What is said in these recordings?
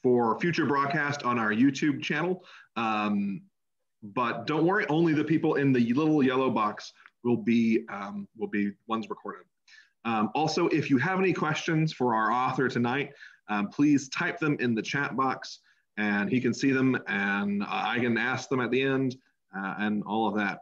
for future broadcast on our YouTube channel. But don't worry, only the people in the little yellow box will be ones recorded. Also, if you have any questions for our author tonight, please type them in the chat box and he can see them and I can ask them at the end and all of that.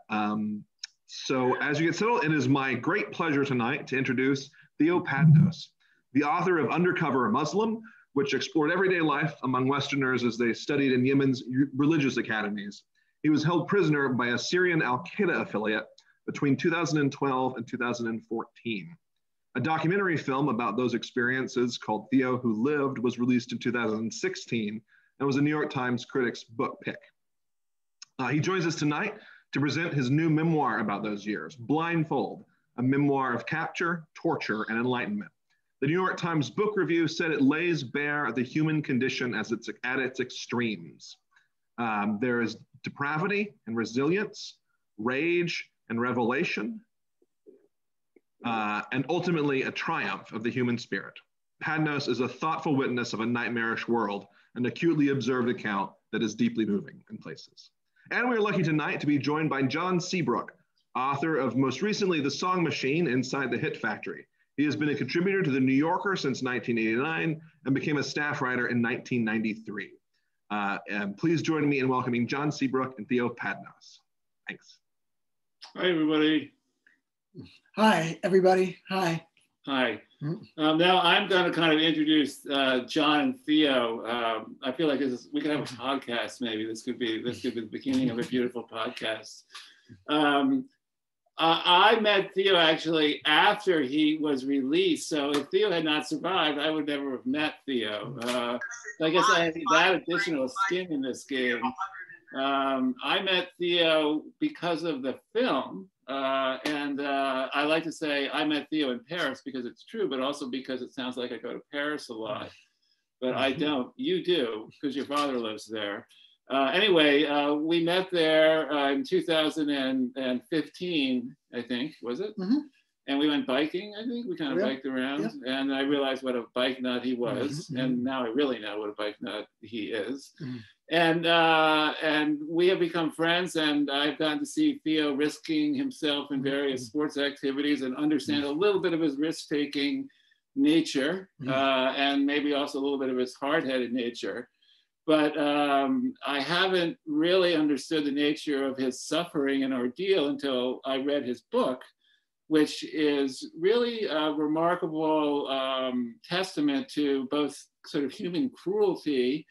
So as you get settled, it is my great pleasure tonight to introduce Theo Padnos, the author of Undercover Muslim, which explored everyday life among Westerners as they studied in Yemen's religious academies. He was held prisoner by a Syrian al-Qaeda affiliate between 2012 and 2014. A documentary film about those experiences called Theo Who Lived was released in 2016 and was a New York Times Critics Book Pick. He joins us tonight to present his new memoir about those years, Blindfold, a memoir of capture, torture, and enlightenment. The New York Times Book Review said it lays bare the human condition at its extremes. There is depravity and resilience, rage and revelation, and ultimately a triumph of the human spirit. Padnos is a thoughtful witness of a nightmarish world, an acutely observed account that is deeply moving in places. And we're lucky tonight to be joined by John Seabrook, author of most recently The Song Machine Inside the Hit Factory. He has been a contributor to The New Yorker since 1989 and became a staff writer in 1993. And please join me in welcoming John Seabrook and Theo Padnos. Thanks. Hi, everybody. Hi, everybody. Hi. Hi. Now I'm going to kind of introduce John and Theo. I feel like we could have a podcast. Maybe this could be the beginning of a beautiful podcast. I met Theo actually after he was released. So if Theo had not survived, I would never have met Theo. I guess I had that additional skin in this game. I met Theo because of the film. And I like to say I met Theo in Paris because it's true, but also because it sounds like I go to Paris a lot. But I don't. You do, because your father lives there. Anyway, we met there in 2015, I think, was it? Mm-hmm. And we went biking, I think. We kind of biked around. Yeah. And I realized what a bike nut he was. Mm-hmm. And now I really know what a bike nut he is. Mm-hmm. And we have become friends, and I've gotten to see Theo risking himself in various sports activities and understand a little bit of his risk-taking nature, and maybe also a little bit of his hard-headed nature. But I haven't really understood the nature of his suffering and ordeal until I read his book, which is really a remarkable testament to both sort of human cruelty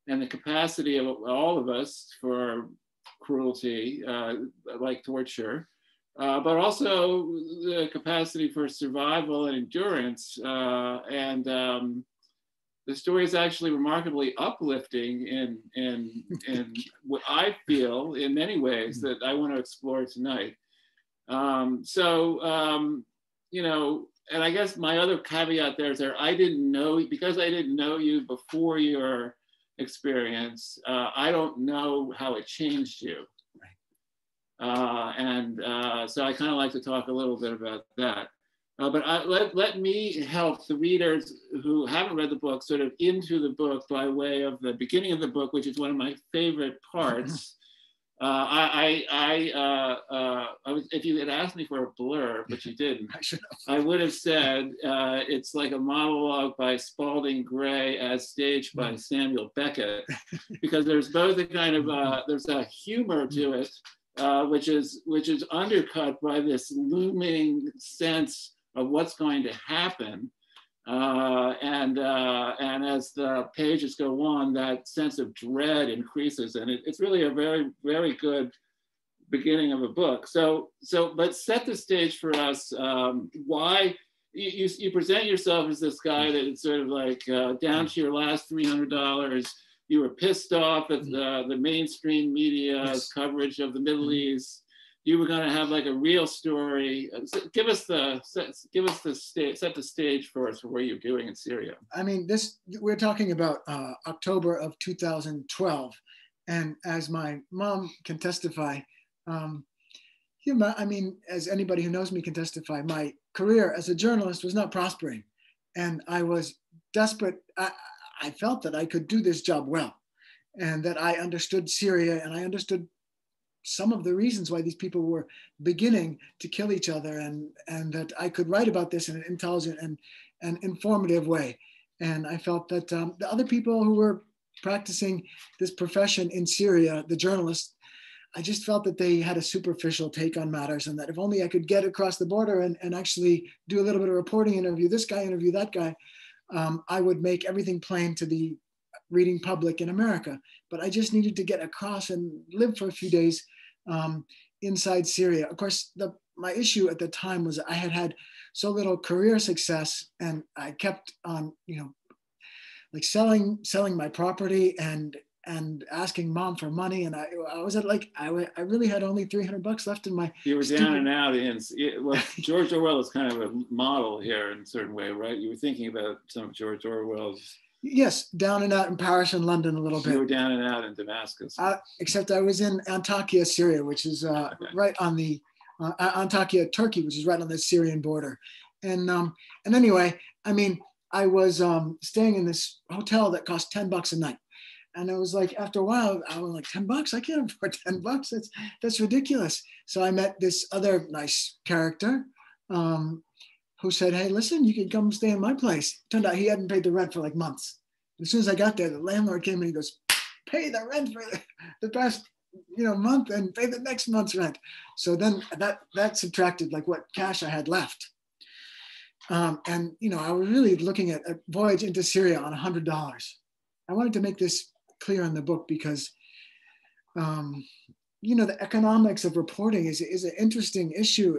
and the capacity of all of us for cruelty, like torture, but also the capacity for survival and endurance. The story is actually remarkably uplifting in what I feel in many ways that I want to explore tonight. You know, and I guess my other caveat there is because I didn't know you before your experience, I don't know how it changed you. Right. So I kind of like to talk a little bit about that. But let me help the readers who haven't read the book sort of into the book by way of the beginning of the book, which is one of my favorite parts. If you had asked me for a blurb, but you didn't, I would have said it's like a monologue by Spalding Gray as staged by Samuel Beckett, because there's both a kind of there's a humor to it, which is undercut by this looming sense of what's going to happen. And as the pages go on, that sense of dread increases, and it's really a very, very good beginning of a book. But set the stage for us. Why you present yourself as this guy that is sort of like down to your last $300. You were pissed off at the mainstream media's coverage of the Middle East. You were going to have like a real story. Set the stage for us for what you're doing in Syria. I mean, we're talking about October of 2012, and as my mom can testify, as anybody who knows me can testify, my career as a journalist was not prospering, and I was desperate. I felt that I could do this job well, and that I understood Syria, and I understood some of the reasons why these people were beginning to kill each other, and that I could write about this in an intelligent and informative way. And I felt that the other people who were practicing this profession in Syria, the journalists, I just felt that they had a superficial take on matters, and that if only I could get across the border and actually do a little bit of reporting, interview this guy, interview that guy, I would make everything plain to the reading public in America. But I just needed to get across and live for a few days inside Syria. Of course, my issue at the time was I had had so little career success, and I kept on, like selling my property and asking mom for money, and I was at I really had only $300 left in my. You were down and out. Well, George Orwell is kind of a model here in a certain way, right? You were thinking about some of George Orwell's. Yes, down and out in Paris and London a little bit. You were down and out in Damascus. Except I was in Antakya, Syria, which is right on the Antakya, Turkey, which is right on the Syrian border. And anyway, I mean, I was staying in this hotel that cost $10 a night. And it was like, after a while, I was like, $10? I can't afford $10. That's ridiculous. So I met this other nice character who said, hey, listen, you can come stay in my place. Turned out he hadn't paid the rent for like months. As soon as I got there, the landlord came and he goes, pay the rent for the past month and pay the next month's rent. So then that subtracted like what cash I had left. And I was really looking at a voyage into Syria on $100. I wanted to make this clear in the book because, the economics of reporting is an interesting issue.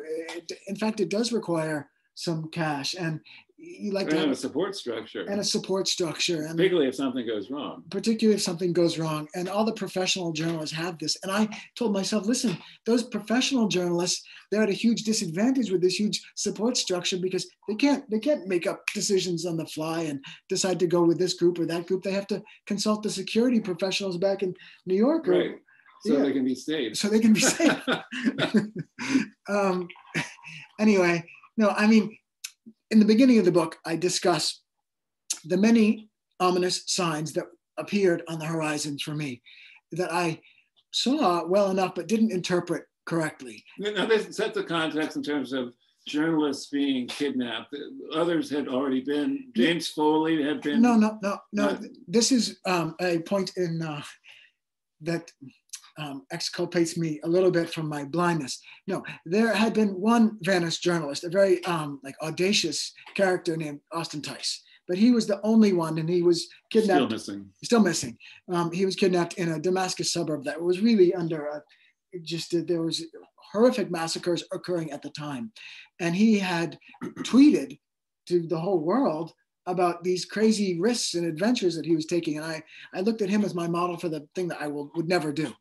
In fact, it does require some cash, and you like to have a support structure. And a support structure. And particularly if something goes wrong. Particularly if something goes wrong. And all the professional journalists have this. And I told myself, listen, those professional journalists, they're at a huge disadvantage with this huge support structure because they can't make up decisions on the fly and decide to go with this group or that group. They have to consult the security professionals back in New York. Right. So they can be safe. So they can be safe. Anyway, no, I mean, in the beginning of the book, I discuss the many ominous signs that appeared on the horizon for me that I saw well enough, but didn't interpret correctly. Now, this sets the context in terms of journalists being kidnapped. Others had already been. James Foley had been. No. This is a point in that exculpates me a little bit from my blindness. No, there had been one vanished journalist, a very audacious character named Austin Tice, but he was the only one, and he was kidnapped. Still missing. He was kidnapped in a Damascus suburb that was really under there was horrific massacres occurring at the time, and he had tweeted to the whole world about these crazy risks and adventures that he was taking. And I looked at him as my model for the thing that I would never do.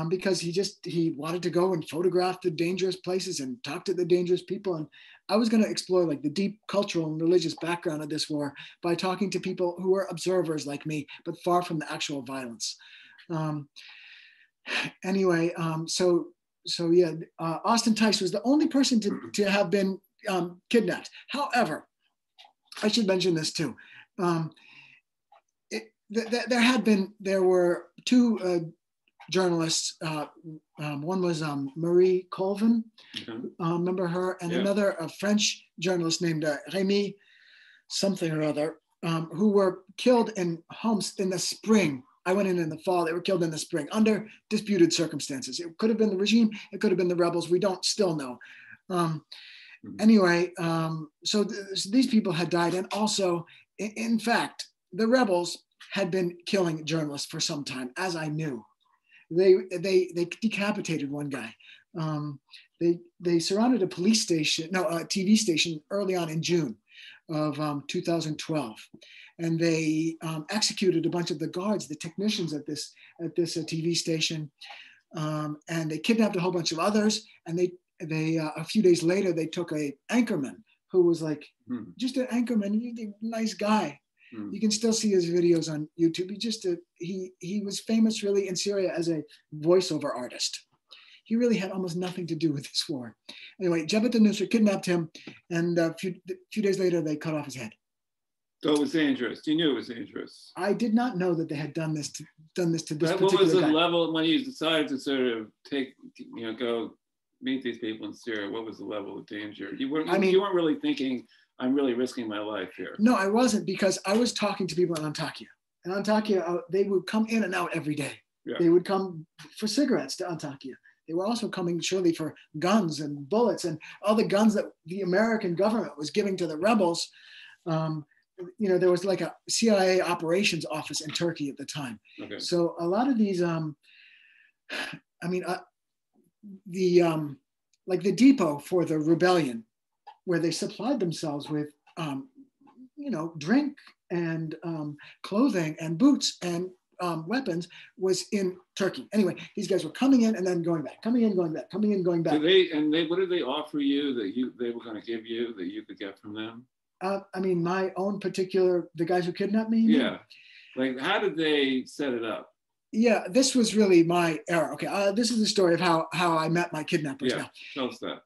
Because he wanted to go and photograph the dangerous places and talk to the dangerous people. And I was going to explore like the deep cultural and religious background of this war by talking to people who were observers like me, but far from the actual violence. Austin Tice was the only person to have been kidnapped. However, I should mention this too. There were two journalists. One was Marie Colvin, remember her, and another a French journalist named Rémi something or other, who were killed in Homs in the spring. I went in the fall. They were killed in the spring under disputed circumstances. It could have been the regime. It could have been the rebels. We don't still know. So these people had died. And also, in fact, the rebels had been killing journalists for some time, as I knew. They decapitated one guy. They surrounded a TV station early on in June of 2012. And they executed a bunch of the guards, the technicians at this TV station. And they kidnapped a whole bunch of others. And they a few days later, they took a anchorman who was like, just an anchorman, he's a nice guy. You can still see his videos on YouTube. He was famous really in Syria as a voiceover artist. He really had almost nothing to do with this war. Anyway, Jabhat al-Nusra kidnapped him, and a few days later, they cut off his head. So it was dangerous. You knew it was dangerous. I did not know that they had done this to this particular guy. What was the level when you decided to sort of go meet these people in Syria? What was the level of danger? You weren't really thinking, I'm really risking my life here. No, I wasn't, because I was talking to people in Antakya. And Antakya, they would come in and out every day. Yeah. They would come for cigarettes to Antakya. They were also coming surely for guns and bullets and all the guns that the American government was giving to the rebels. There was like a CIA operations office in Turkey at the time. Okay. So a lot of these, like the depot for the rebellion, where they supplied themselves with, drink and clothing and boots and weapons, was in Turkey. Anyway, these guys were coming in and then going back, coming in, going back, coming in, going back. What did they offer you that they were going to give you that you could get from them? My own particular, the guys who kidnapped me? Yeah. Like, how did they set it up? Yeah, this was really my era. Okay, this is the story of how I met my kidnappers. Yeah, tell us that.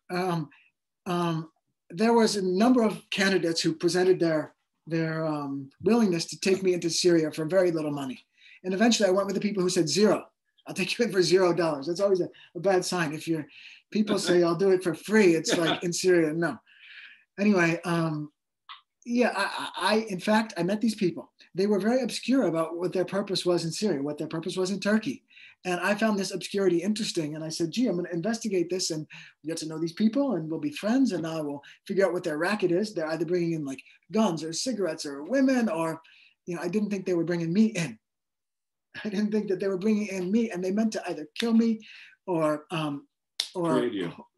There was a number of candidates who presented their willingness to take me into Syria for very little money. And eventually I went with the people who said $0. I'll take you in for $0. That's always a bad sign. If people say I'll do it for free, it's like in Syria, no. Anyway, in fact, I met these people. They were very obscure about what their purpose was in Syria, what their purpose was in Turkey. And I found this obscurity interesting. And I said, gee, I'm going to investigate this and get to know these people and we'll be friends. And I will figure out what their racket is. They're either bringing in like guns or cigarettes or women, or, I didn't think they were bringing me in. I didn't think that they were bringing in me, and they meant to either kill me or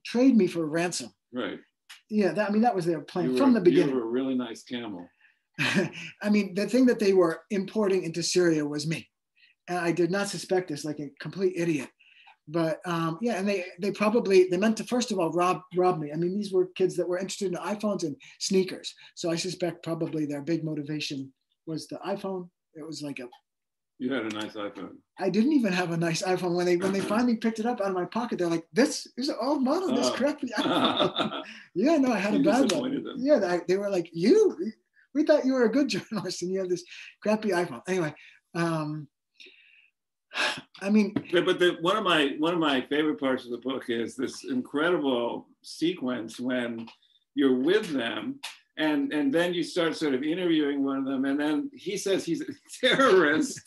trade me for ransom. Right. Yeah, that was their plan from the beginning. You were a really nice camel. The thing that they were importing into Syria was me. And I did not suspect this, like a complete idiot. But and they meant to, first of all, rob me. These were kids that were interested in iPhones and sneakers. So I suspect probably their big motivation was the iPhone. It was like You had a nice iPhone. I didn't even have a nice iPhone. When they finally picked it up out of my pocket, they're like, this is an old model, this crappy iPhone. Yeah, no, I had a bad one. Yeah, they were like, we thought you were a good journalist and you have this crappy iPhone. Anyway, but one of my favorite parts of the book is this incredible sequence when you're with them. And then you start sort of interviewing one of them, and then he says he's a terrorist,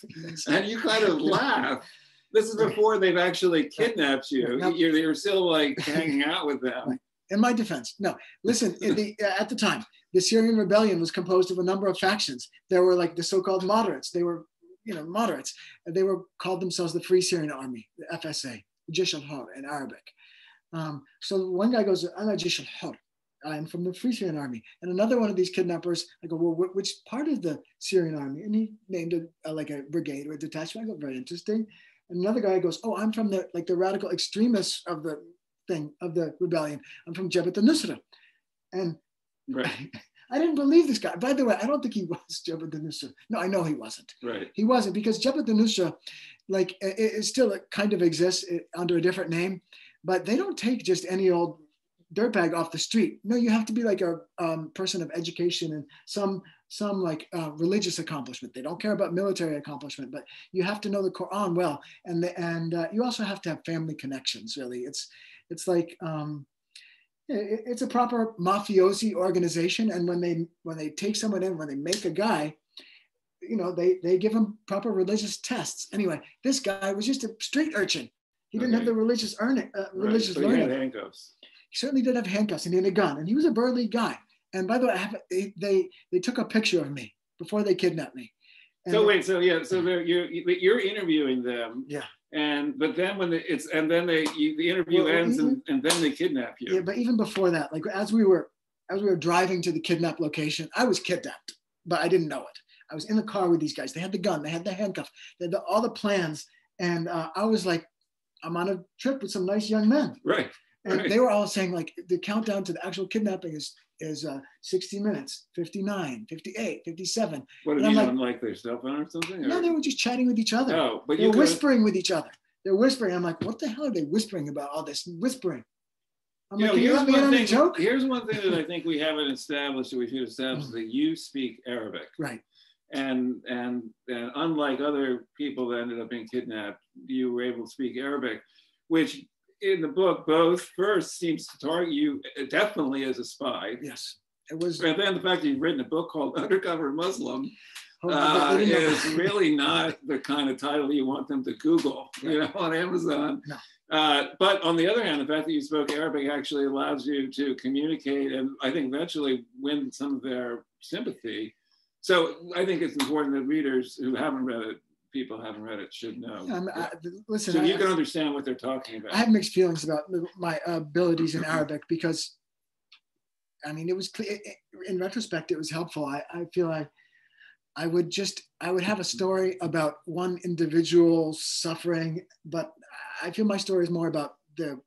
and you kind of laugh. This is before they've actually kidnapped you. You're still like hanging out with them. In my defense, no. Listen, at the time, the Syrian rebellion was composed of a number of factions. There were like the so-called moderates. They were, moderates. They were called themselves the Free Syrian Army, the FSA, Jish al-Hor in Arabic. So one guy goes, "Ana Jish al-Hor. I'm from the Free Syrian Army." And another one of these kidnappers, I go, "Well, which part of the Syrian Army?" And he named it like a brigade or a detachment. I go, "Very interesting." And another guy goes, "Oh, I'm from the radical extremists of the rebellion. I'm from Jabhat al-Nusra." And right. I didn't believe this guy. By the way, I don't think he was Jabhat al-Nusra. No, I know he wasn't. Right. He wasn't, because Jabhat al-Nusra, it still kind of exists under a different name, but they don't take just any old dirtbag off the street. No, you have to be like a person of education and some religious accomplishment. They don't care about military accomplishment, but you have to know the Quran well, and you also have to have family connections. Really, it's like it's a proper mafiosi organization. And when they take someone in, when they make a guy, they give him proper religious tests. Anyway, this guy was just a street urchin. He didn't have the religious learning. He had handcuffs. He certainly did have handcuffs, and he had a gun, and he was a burly guy. And by the way, they took a picture of me before they kidnapped me. And you're interviewing them. Yeah. But then the interview ends, and then they kidnap you. Yeah, but even before that, like as we were driving to the kidnap location, I was kidnapped, but I didn't know it. I was in the car with these guys. They had the gun, they had the handcuff, they had all the plans, and I was like, I'm on a trip with some nice young men. Right. And they were all saying like the countdown to the actual kidnapping is 60 minutes, 59, 58, 57. What did you mean, like their cell phone or something? No, they were just chatting with each other. Oh, but they were whispering with each other. They're whispering. I'm like, what the hell are they whispering about? All this whispering. I'm like, can you let me in on a joke? Here's one thing that I think we haven't established, or we should establish, that you speak Arabic. Right. And unlike other people that ended up being kidnapped, you were able to speak Arabic, which in the book both first seems to target you definitely as a spy. Yes, it was. And then the fact that you've written a book called Undercover Muslim is really not the kind of title you want them to Google, on Amazon. No. But on the other hand, the fact that you spoke Arabic actually allows you to communicate and I think eventually win some of their sympathy. So I think it's important that readers who haven't read it, people who haven't read it, should know. Listen, so you can understand what they're talking about. I have mixed feelings about my abilities in Arabic because, I mean, it was clear, in retrospect, it was helpful. I feel I would have a story about one individual suffering, but I feel my story is more about the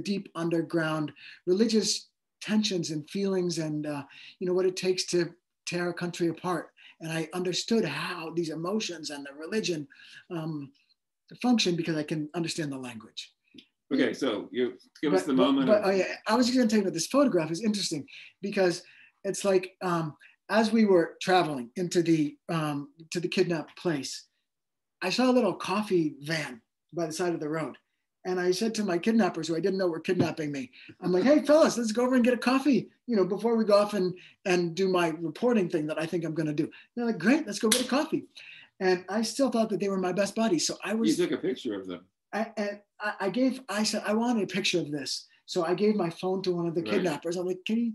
deep underground religious tensions and feelings and, what it takes to tear a country apart. And I understood how these emotions and the religion function because I can understand the language. Okay, so you give us the moment. I was just going to tell you about this photograph. Is interesting because it's like as we were traveling into the kidnapped place, I saw a little coffee van by the side of the road. And I said to my kidnappers, who I didn't know were kidnapping me, I'm like, hey, fellas, let's go over and get a coffee, before we go off and do my reporting thing that I think I'm going to do. And they're like, great, let's go get a coffee. And I still thought that they were my best buddies. So You took a picture of them. I said, I wanted a picture of this. So I gave my phone to one of the kidnappers. I'm like, can you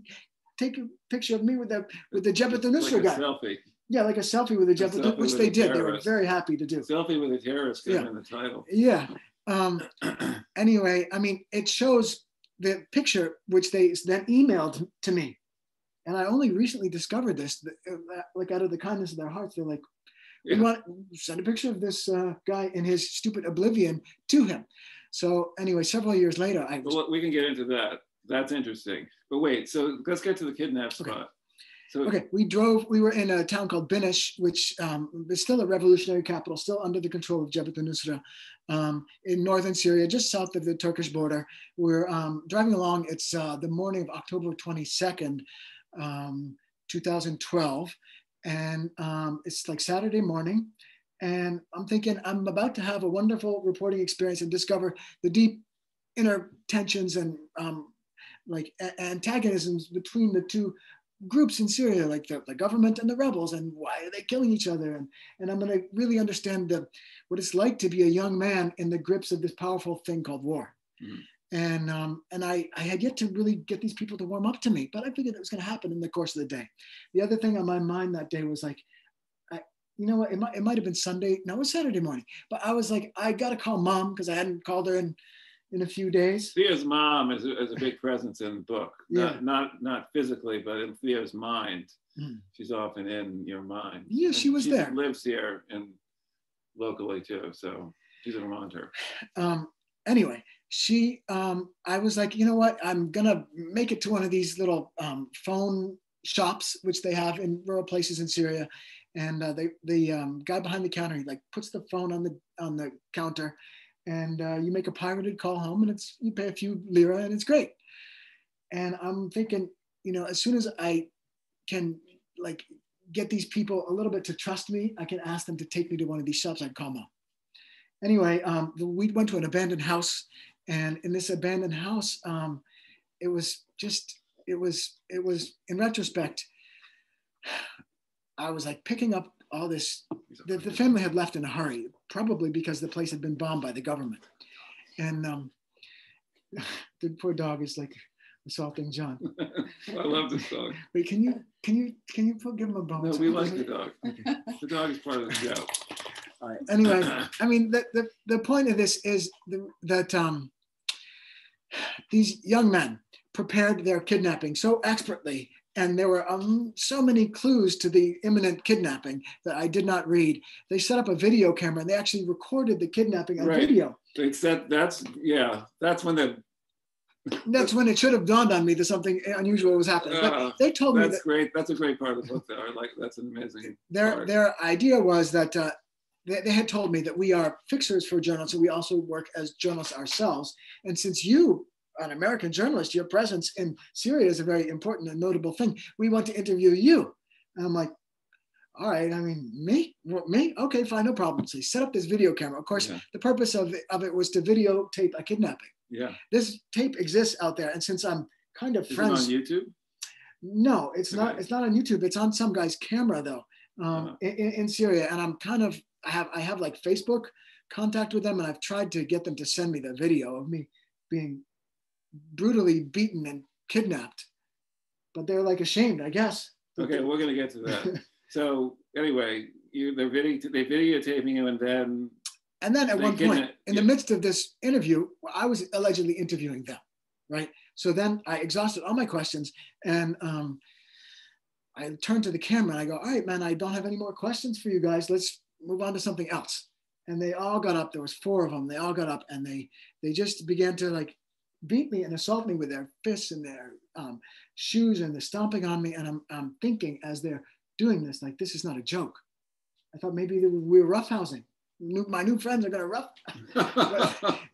take a picture of me with the Jabhat al-Nusra guy? Selfie. Yeah, like a selfie with a Jabhat, which they did. They were very happy to do. Selfie with a terrorist in the title. Yeah. Anyway, I mean, it shows the picture, which they then emailed to me. And I only recently discovered this, like out of the kindness of their hearts. They're like, we want to send a picture of this guy in his stupid oblivion to him. So anyway, several years later, Well, we can get into that. That's interesting. But wait, so let's get to the kidnap spot. So, we were in a town called Binish, which is still a revolutionary capital, still under the control of Jabhat al-Nusra in northern Syria, just south of the Turkish border. We're driving along. It's the morning of October 22nd, 2012. And it's like Saturday morning. And I'm thinking I'm about to have a wonderful reporting experience and discover the deep inner tensions and like antagonisms between the two groups in Syria, like the government and the rebels, and why are they killing each other? And I'm going to really understand what it's like to be a young man in the grips of this powerful thing called war. Mm-hmm. And I had yet to really get these people to warm up to me, but I figured it was going to happen in the course of the day. The other thing on my mind that day was like, you know what, it might have been Sunday. No, it was Saturday morning. But I was like, I got to call mom because I hadn't called her in a few days. Thea's mom is a big presence in the book. Not physically, but in Thea's mind. Mm. She's often in your mind. Yeah, she was there. She lives here and locally too, so she's a Vermonter. Anyway, I was like, you know what? I'm gonna make it to one of these little phone shops, which they have in rural places in Syria. And the guy behind the counter, he like puts the phone on the counter. And you make a pirated call home, and you pay a few lira, and it's great. And I'm thinking, as soon as I can like get these people a little bit to trust me, I can ask them to take me to one of these shops. I'd call mom. Anyway, we went to an abandoned house, and in this abandoned house, it was in retrospect, I was like picking up all this, the family had left in a hurry, probably because the place had been bombed by the government. And the poor dog is like assaulting John. I love this dog. Wait, can you give him a bone? No, we like the dog. Okay. The dog is part of the show. All right. Anyway, I mean, the point of this is that these young men prepared their kidnapping so expertly. And there were so many clues to the imminent kidnapping that I did not read. They set up a video camera and they actually recorded the kidnapping on video. That's when That's when it should have dawned on me that something unusual was happening. But they told me that's great. That's a great part of the book, though. That's an amazing. Their idea was that they had told me that we are fixers for journalists, and we also work as journalists ourselves. And since you an American journalist. Your presence in Syria is a very important and notable thing. We want to interview you. And I'm like, all right, I mean, me? Okay, fine, no problem. So he set up this video camera. Of course, the purpose of it was to videotape a kidnapping. Yeah. This tape exists out there. And since I'm kind of friends. Is it on YouTube? No, it's not. It's not on YouTube. It's on some guy's camera though, in Syria. And I'm kind of, I have like Facebook contact with them, and I've tried to get them to send me the video of me being brutally beaten and kidnapped, but they're like ashamed, I guess. Okay, we're gonna get to that. So anyway, they're videotaping you, and then at one point, in the midst of this interview, I was allegedly interviewing them, right? So then I exhausted all my questions, and I turned to the camera and I go, all right, man, I don't have any more questions for you guys. Let's move on to something else. And they all got up. There was 4 of them. They all got up, and they just began to like beat me and assault me with their fists and their shoes, and they're stomping on me. And I'm thinking as they're doing this, like, this is not a joke. I thought maybe we were roughhousing. My new friends are gonna rough.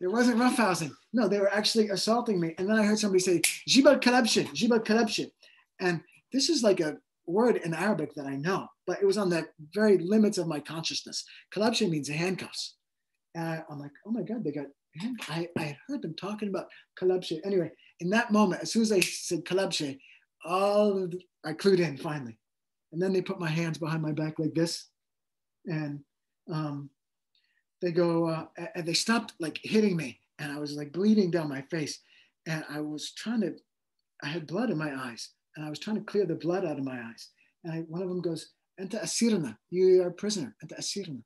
It wasn't roughhousing. No, they were actually assaulting me. And then I heard somebody say, Jibal Kalabshin. And this is like a word in Arabic that I know, but it was on the very limits of my consciousness. Kalabshin means handcuffs. And I'm like, oh my God, they got handcuffs. I had heard them talking about Kalabshin. Anyway, in that moment, as soon as I said Kalabshin, I clued in finally. And then they put my hands behind my back like this. And they go, and they stopped like hitting me. And I was like bleeding down my face. And I had blood in my eyes. And I was trying to clear the blood out of my eyes. And one of them goes, Anta asirna, you are a prisoner, Anta asirna.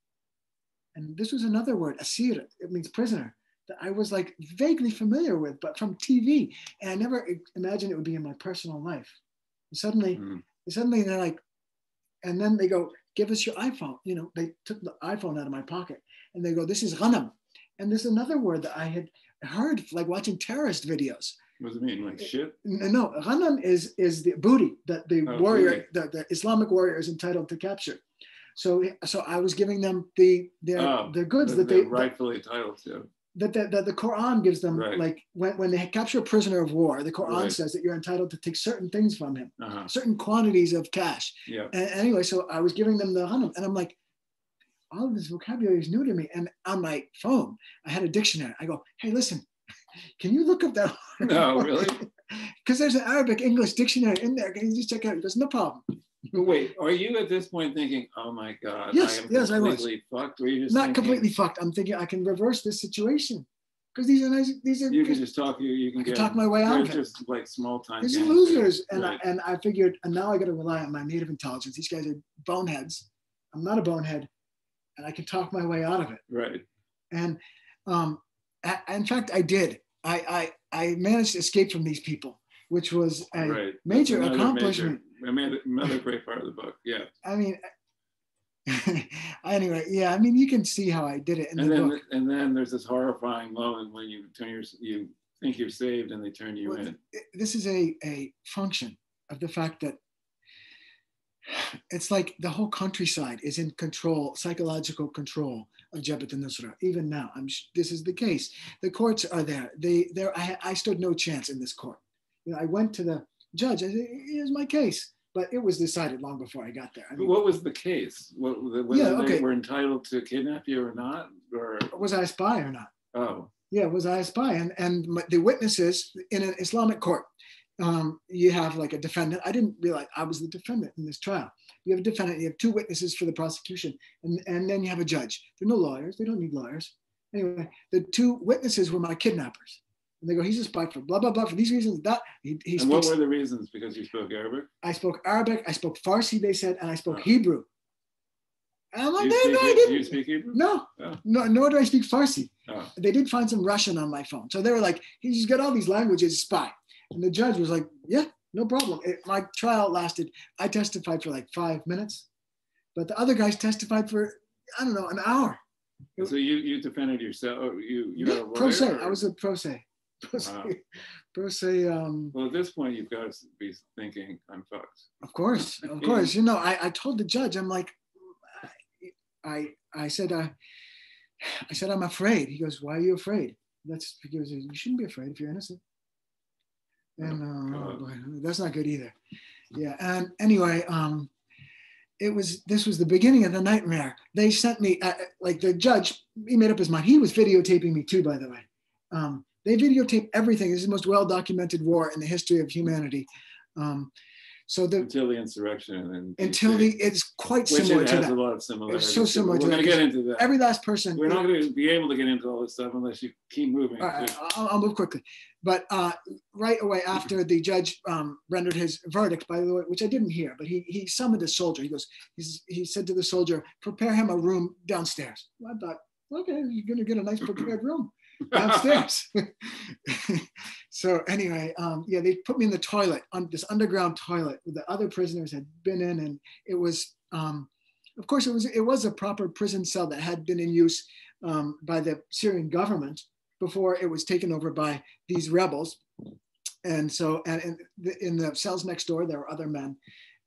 And this was another word, asir, it means prisoner, that I was like vaguely familiar with, but from TV. And I never imagined it would be in my personal life. And suddenly they're like, and then they go, give us your iPhone. You know, they took the iPhone out of my pocket and they go, this is ghanam. And there's another word that I had heard like watching terrorist videos. What does it mean, like shit? No, ghanam is the booty that the warrior, the Islamic warrior is entitled to capture. So I was giving them their goods that they rightfully entitled to. That the Quran gives them, like when they capture a prisoner of war, the Quran says that you're entitled to take certain things from him, certain quantities of cash. Yeah. And anyway, so I was giving them the ghanam, and I'm like, all of this vocabulary is new to me. And on my phone, I had a dictionary. I go, hey, listen, can you look up that? No, really? Because there's an Arabic English dictionary in there. Can you just check it out? He goes, no problem. Wait, are you at this point thinking, oh my God, yes, I am completely fucked? Or are you just not completely fucked? I'm thinking I can reverse this situation. Because these are nice, you can just talk, you can talk my way out of it. Just like small time. These are losers. And I figured, and now I got to rely on my native intelligence. These guys are boneheads. I'm not a bonehead. And I can talk my way out of it. Right. And in fact, I did. I managed to escape from these people, which was a major accomplishment. Another great part of the book. Yeah. I mean, anyway, yeah. I mean, you can see how I did it in the book. And then there's this horrifying moment when you think you're saved and they turn you in. This is a function of the fact that it's like the whole countryside is in control, psychological control of Jabhat al-Nusra. Even now, this is the case. The courts are there. I stood no chance in this court. You know, I went to the judge. I said, here's my case. But it was decided long before I got there. I mean, what was the case? Whether they were entitled to kidnap you or not? Or was I a spy or not? Oh. Yeah, was I a spy? And the witnesses in an Islamic court, you have like a defendant. I didn't realize I was the defendant in this trial. You have a defendant, you have 2 witnesses for the prosecution, and then you have a judge. There are no lawyers. They don't need lawyers. Anyway, the 2 witnesses were my kidnappers. And they go, he's a spy for blah, blah, blah, for these reasons, that. And what were the reasons? Because you spoke Arabic? I spoke Arabic, I spoke Farsi, they said, and I spoke Hebrew. And I'm like, no, I didn't. Do you speak Hebrew? No, nor do I speak Farsi. Oh. They did find some Russian on my phone. So they were like, he's got all these languages, spy. And the judge was like, yeah, no problem. My trial lasted, I testified for like 5 minutes, but the other guys testified for, I don't know, an hour. So you defended yourself? You yeah, a lawyer? Pro se. I was a pro se. Wow. Pro se. Well, at this point, you've got to be thinking, I'm fucked. Of course. You know, I told the judge, I'm like, I said, I'm afraid. He goes, why are you afraid? He goes, you shouldn't be afraid if you're innocent. And that's not good either. Yeah. And anyway, this was the beginning of the nightmare. They sent me, like the judge, he made up his mind. He was videotaping me too, by the way. They videotape everything. This is the most well-documented war in the history of humanity. Until the insurrection, and it's quite similar to that. A lot of similarities. It's so similar to that. We're going to get into that. Every last person. We're not going to be able to get into all this stuff unless you keep moving. I'll move quickly. But right away after the judge rendered his verdict, by the way, which I didn't hear, but he summoned a soldier. He said to the soldier, prepare him a room downstairs. Well, I thought, okay, you're going to get a nice prepared room downstairs. So anyway, they put me in the toilet, on this underground toilet where the other prisoners had been in, and it was, of course, it was a proper prison cell that had been in use by the Syrian government before it was taken over by these rebels. And so, and in the cells next door, there were other men.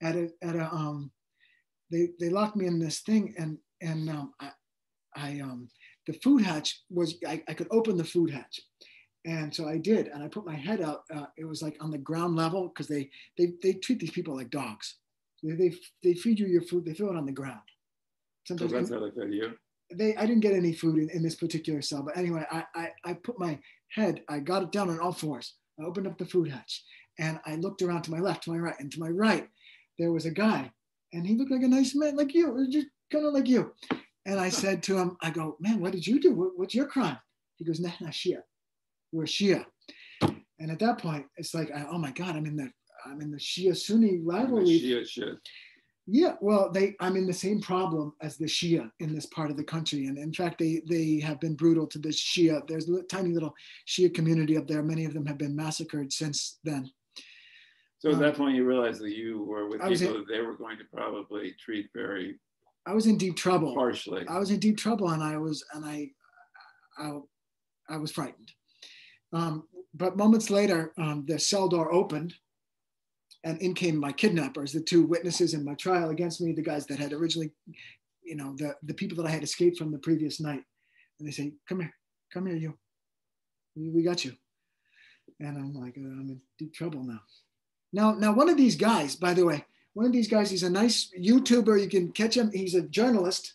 They locked me in this thing, and the food hatch was, I could open the food hatch. And so I did, and I put my head out. It was like on the ground level, because they treat these people like dogs. They feed you your food, they throw it on the ground. Sometimes so that's how they fed you? I didn't get any food in this particular cell, but anyway, I put my head, I got it down on all fours. I opened up the food hatch, and I looked around to my left, to my right, and to my right, there was a guy, and he looked like a nice man, like you, just kind of like you. And I said to him, I go, man, what did you do? What's your crime? He goes, nah, Shia. We're Shia. And at that point, it's like, oh my God, I'm in the Shia-Sunni rivalry. Shia. Yeah, well, I'm in the same problem as the Shia in this part of the country. And in fact, they have been brutal to the Shia. There's a tiny little Shia community up there. Many of them have been massacred since then. So at that point, you realized that you were with people that they were going to probably treat very I was in deep trouble. Harshly. I was in deep trouble, and I was frightened. But moments later, the cell door opened, and in came my kidnappers, the two witnesses in my trial against me, the guys that had originally, the people that I had escaped from the previous night. And they say, come here, you. We got you. And I'm like, I'm in deep trouble now. Now, one of these guys, by the way, he's a nice YouTuber. You can catch him. He's a journalist.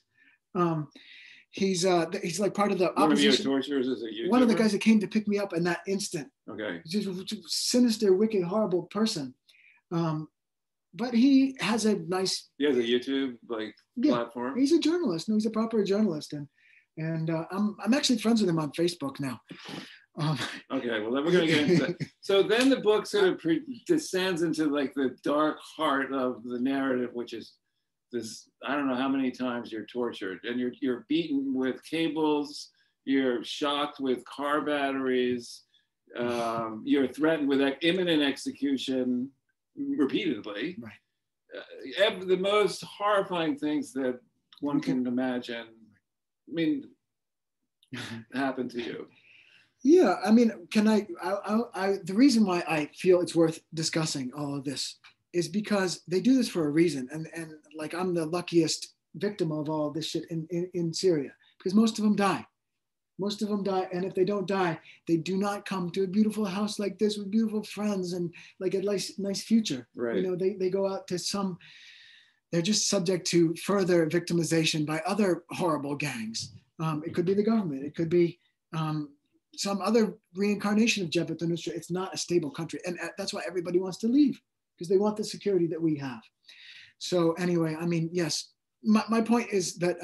He's like part of the opposition. One of your torturers is a YouTuber? One of the guys that came to pick me up in that instant. Okay. Just a sinister, wicked, horrible person. But he has a nice. He has a YouTube platform. He's a journalist. No, he's a proper journalist, and I'm actually friends with him on Facebook now. Okay, well then we're going to get into that. So then the book sort of descends into like the dark heart of the narrative, which is this, I don't know how many times you're tortured, and you're beaten with cables, you're shocked with car batteries, you're threatened with imminent execution repeatedly. Right. The most horrifying things that one can imagine, happen to you. Yeah, the reason why I feel it's worth discussing all of this is because they do this for a reason. And like, I'm the luckiest victim of all this shit in Syria, because most of them die. Most of them die. And if they don't die, they do not come to a beautiful house like this with beautiful friends and like a nice future. Right. They go out to they're just subject to further victimization by other horrible gangs. It could be the government. It could be some other reincarnation of Jabhat al-Nusra. It's not a stable country. And that's why everybody wants to leave, because they want the security that we have. So anyway, yes, my point is that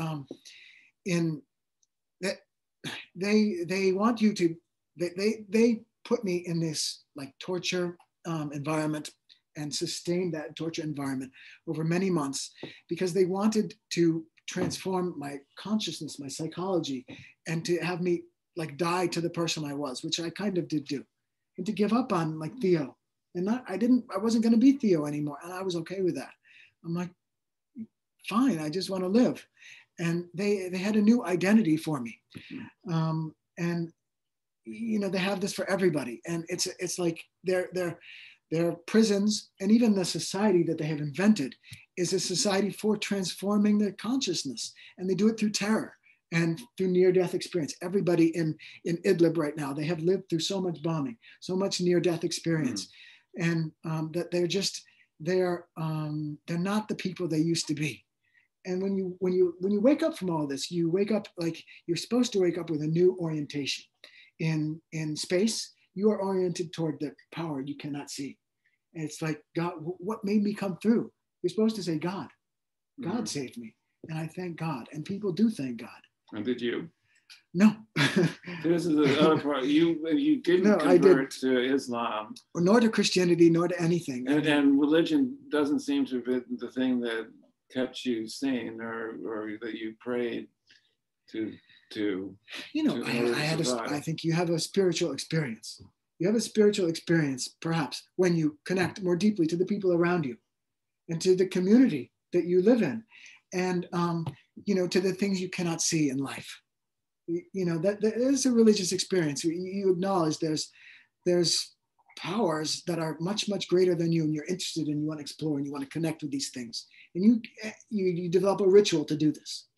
they want you to, they put me in this like torture environment and sustained that torture environment over many months, because they wanted to transform my consciousness, my psychology, and to have me like die to the person I was, which I kind of did do, and to give up on like Theo. And I wasn't going to be Theo anymore. And I was okay with that. I'm like, fine, I just want to live. And they had a new identity for me. And they have this for everybody. And it's like their prisons, and even the society that they have invented is a society for transforming their consciousness. And they do it through terror. and through near-death experience. Everybody in Idlib right now, they have lived through so much bombing, so much near-death experience, and that they're not the people they used to be. And when you wake up from all of this, you wake up like you're supposed to wake up with a new orientation. In space, you are oriented toward the power you cannot see. And it's like, God, what made me come through? You're supposed to say, God saved me. And I thank God. And people do thank God. And did you? No. This is the other part. You didn't convert to Islam. Nor to Christianity, nor to anything. And religion doesn't seem to be the thing that kept you sane, or that you prayed to. I think you have a spiritual experience. You have a spiritual experience, perhaps, when you connect more deeply to the people around you and to the community that you live in, and to the things you cannot see in life. That is a religious experience. You acknowledge there's powers that are much, much greater than you, and you're interested and you want to explore and you want to connect with these things. And you develop a ritual to do this.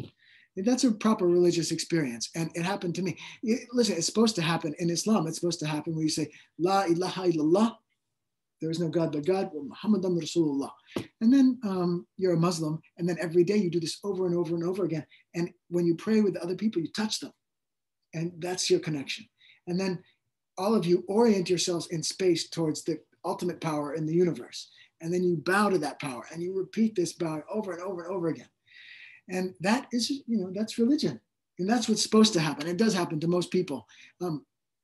And that's a proper religious experience. And it happened to me. Listen, it's supposed to happen in Islam. It's supposed to happen where you say, La ilaha illallah. There is no God but God, Muhammadan Rasulullah. And then you're a Muslim, and then every day you do this over and over and over again. And when you pray with other people, you touch them. And that's your connection. And then all of you orient yourselves in space towards the ultimate power in the universe. And then you bow to that power, and you repeat this bow over and over and over again. And that is, that's religion. And that's what's supposed to happen. It does happen to most people.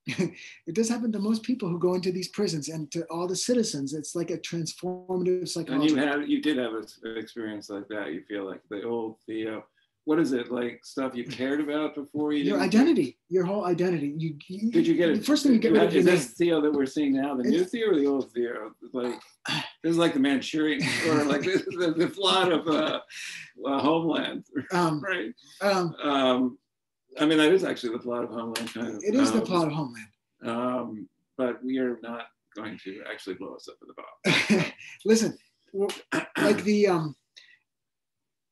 It does happen to most people who go into these prisons, and to all the citizens. It's like a transformative psychology. And you did have an experience like that. You feel like the old Theo. What is it, like stuff you cared about before you? Your identity, your whole identity. Did you get it? The first thing you get rid of is this Theo that we're seeing now, the new Theo or the old Theo? Like this is like the Manchurian, or like the plot of Homeland, right? I mean, that is actually the plot of Homeland, kind of. It is the plot of Homeland. But we are not going to actually blow us up in the bomb. Listen, like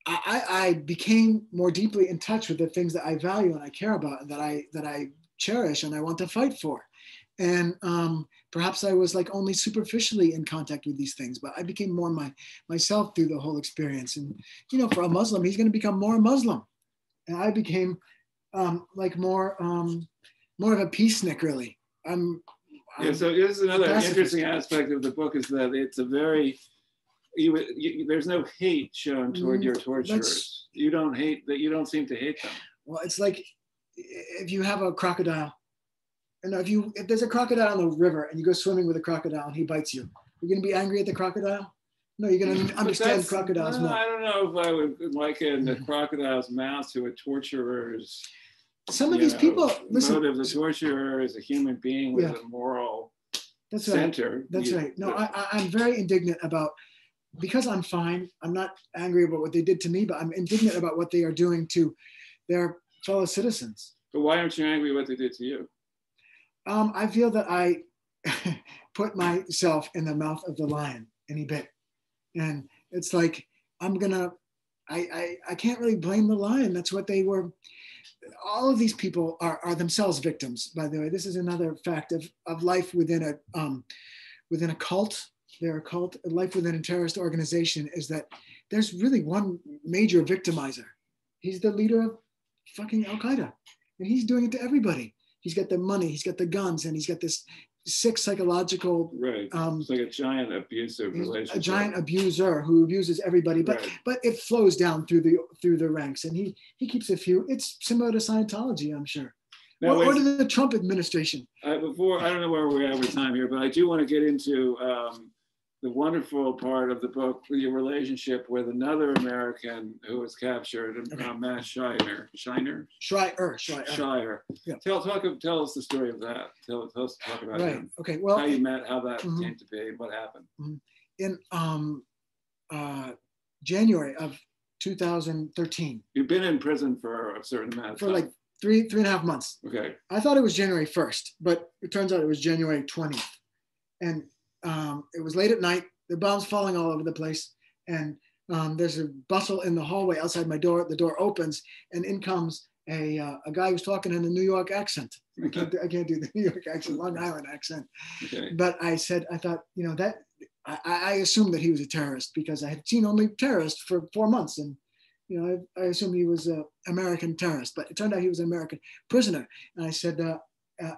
I became more deeply in touch with the things that I value and I care about, and that I cherish and I want to fight for. And perhaps I was like only superficially in contact with these things, but I became more myself through the whole experience. And for a Muslim, he's going to become more a Muslim, and I became like more of a peacenik, really. So this is another interesting aspect of the book, is that it's a very there's no hate shown toward your torturers. You don't hate that. You don't seem to hate them. Well, it's like if you have a crocodile, and if there's a crocodile in the river and you go swimming with a crocodile and he bites you, you're going to be angry at the crocodile? No, you're going to understand crocodiles more. I don't know if I would liken the crocodile's mouth to a torturer's. Some of these people, listen. Motive. The torturer is a human being with a moral center. That's right. No, I'm very indignant about. Because I'm fine, I'm not angry about what they did to me, but I'm indignant about what they are doing to their fellow citizens. But why aren't you angry what they did to you? I feel that I put myself in the mouth of the lion and he bit. And it's like, I can't really blame the lion. That's what they were. All of these people are themselves victims, by the way. This is another fact of life within a cult. Their cult, life within a terrorist organization, is that there's really one major victimizer. He's the leader of fucking Al-Qaeda, and he's doing it to everybody. He's got the money, he's got the guns, and he's got this sick psychological. Right. It's like a giant abusive relationship. A giant abuser who abuses everybody, but it flows down through the ranks, and he keeps a few. It's similar to Scientology, I'm sure. Now, or to the Trump administration. I don't know where we're at with time here, but I do want to get into the wonderful part of the book, your relationship with another American who was captured, Matt Shire. Yeah. Tell us the story of that. Tell us talk about him. Okay. Well, how you met, how that came to be, what happened. In January of 2013. You've been in prison for a certain amount of time. For like three and a half months. Okay. I thought it was January 1st, but it turns out it was January 20th. And it was late at night, the bombs falling all over the place. And there's a bustle in the hallway outside my door. The door opens and in comes a guy who was talking in a New York accent. I can't do the New York accent, Long Island accent. Okay. But I thought, you know, that I assumed that he was a terrorist because I had seen only terrorists for 4 months. And, you know, I assumed he was an American terrorist, but it turned out he was an American prisoner. And I said,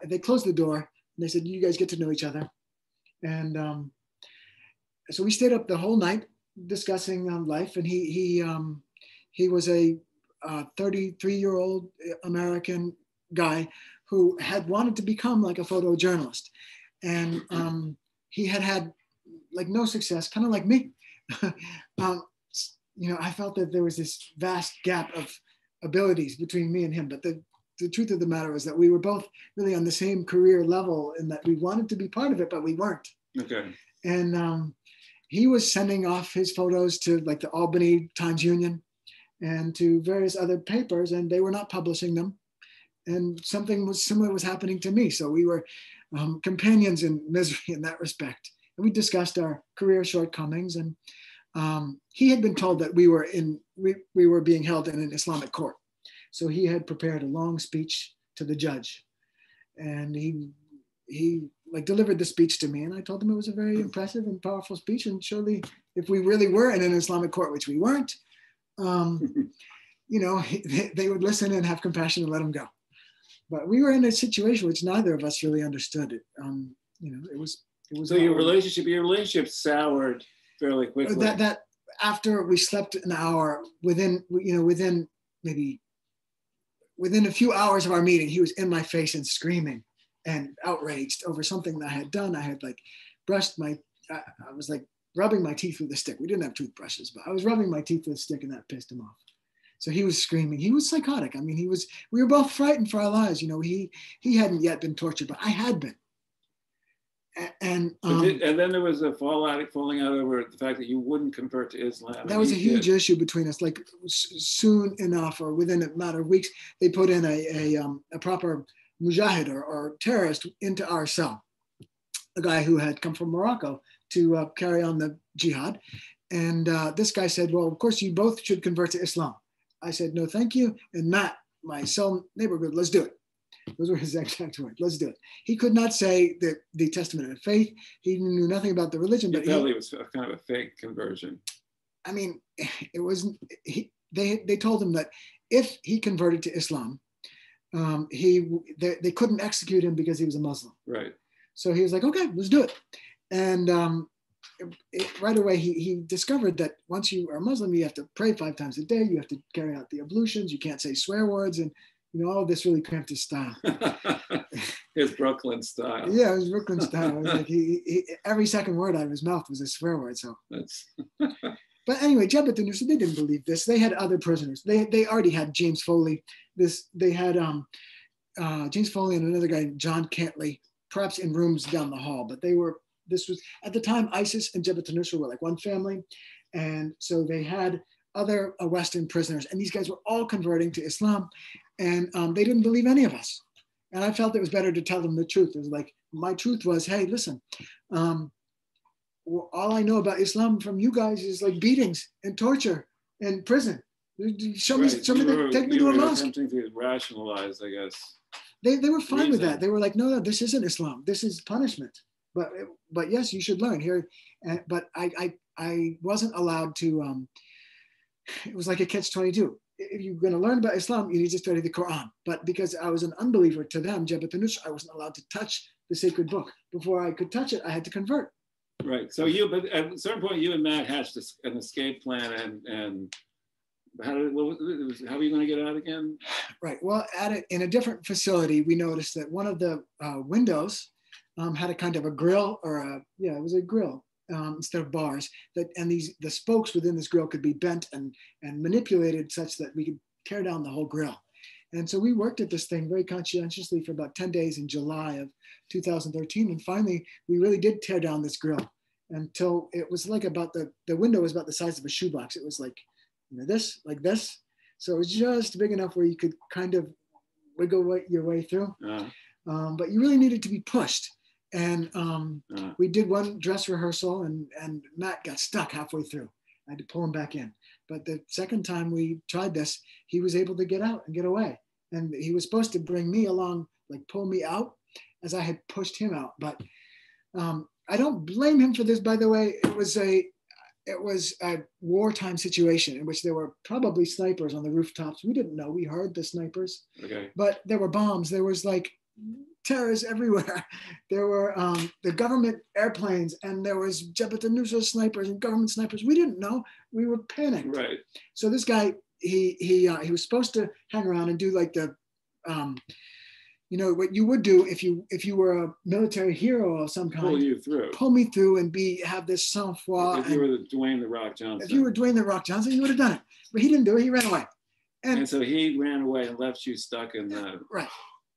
they closed the door and they said, you guys get to know each other. And so we stayed up the whole night discussing life. And he was a 33-year-old American guy who had wanted to become like a photojournalist. And he had like no success, kind of like me. You know, I felt that there was this vast gap of abilities between me and him. But the truth of the matter was that we were both really on the same career level in that we wanted to be part of it, but we weren't. Okay. And he was sending off his photos to like the Albany Times-Union and to various other papers, and they were not publishing them. And something similar was happening to me. So we were companions in misery in that respect. And we discussed our career shortcomings. And he had been told that we were being held in an Islamic court. So he had prepared a long speech to the judge. And he like delivered the speech to me. And I told him it was a very impressive and powerful speech. And surely if we really were in an Islamic court, which we weren't, you know, they would listen and have compassion and let him go. But we were in a situation which neither of us really understood. You know, it was. So your relationship soured fairly quickly. That after we slept an hour, within a few hours of our meeting, he was in my face and screaming and outraged over something that I had done. I had like brushed I was like rubbing my teeth with a stick. We didn't have toothbrushes, but I was rubbing my teeth with a stick and that pissed him off. So he was screaming. He was psychotic. I mean, we were both frightened for our lives. You know, he hadn't yet been tortured, but I had been. And then there was a falling out over the fact that you wouldn't convert to Islam. That was a huge issue between us. Like soon enough, or within a matter of weeks, they put in a proper mujahid or terrorist into our cell, a guy who had come from Morocco to carry on the jihad. And this guy said, well, of course, you both should convert to Islam. I said, no, thank you. And Matt, my cell neighborhood, let's do it. Those were his exact words. Let's do it. He could not say the Testament of Faith. He knew nothing about the religion. But it was kind of a fake conversion. I mean, it wasn't. They told him that if he converted to Islam, they couldn't execute him because he was a Muslim. Right. So he was like, okay, let's do it. And right away, he discovered that once you are Muslim, you have to pray 5 times a day. You have to carry out the ablutions. You can't say swear words. And you know, all of this really cramped his style. His Brooklyn style. Yeah, it was Brooklyn style. It was like every second word out of his mouth was a swear word. So that's. But anyway, Jabhat al-Nusra, they didn't believe this. They had other prisoners. They already had James Foley. They had James Foley and another guy, John Cantley, perhaps in rooms down the hall. But this was at the time ISIS and Jabhat al-Nusra were like one family, and so they had other Western prisoners, and these guys were all converting to Islam. And they didn't believe any of us. And I felt it was better to tell them the truth. It was like, my truth was, hey, listen, all I know about Islam from you guys is like beatings and torture and prison. Take me to a mosque. Attempting to rationalize, I guess. They were fine with that. They were like, no, this isn't Islam. This is punishment. But yes, you should learn here. But I wasn't allowed to, it was like a catch-22. If you're going to learn about Islam, you need to study the Quran. But because I was an unbeliever to them, Jabhat al-Nusra, I wasn't allowed to touch the sacred book. Before I could touch it, I had to convert. Right. So but at a certain point, you and Matt hatched an escape plan, and how were you going to get out again? Right. Well, in a different facility, we noticed that one of the windows had a kind of a grill, it was a grill. Instead of bars, and the spokes within this grill could be bent and manipulated such that we could tear down the whole grill. And so we worked at this thing very conscientiously for about 10 days in July of 2013. And finally, we really did tear down this grill until it was like about the window was about the size of a shoebox. It was like, this, like this. So it was just big enough where you could kind of wiggle your way through. But you really needed to be pushed. And we did one dress rehearsal and Matt got stuck halfway through. I had to pull him back in. But the second time we tried this, he was able to get out and get away. and he was supposed to bring me along, like pull me out as I had pushed him out. But I don't blame him for this, by the way. It was a wartime situation in which there were probably snipers on the rooftops. We didn't know. We heard the snipers. Okay. But there were bombs. There was like terrorists everywhere. There were the government airplanes, and there was Jabhat al-Nusra snipers and government snipers. We didn't know. We were panicked. Right. So this guy, he was supposed to hang around and do like the, you know, what you would do if you were a military hero of some kind. Pull you through. Pull me through and have this sang-froid. If you were Dwayne "The Rock" Johnson. If you were Dwayne "The Rock" Johnson, you would have done it. But he didn't do it. He ran away. And so he ran away and left you stuck in the. Right.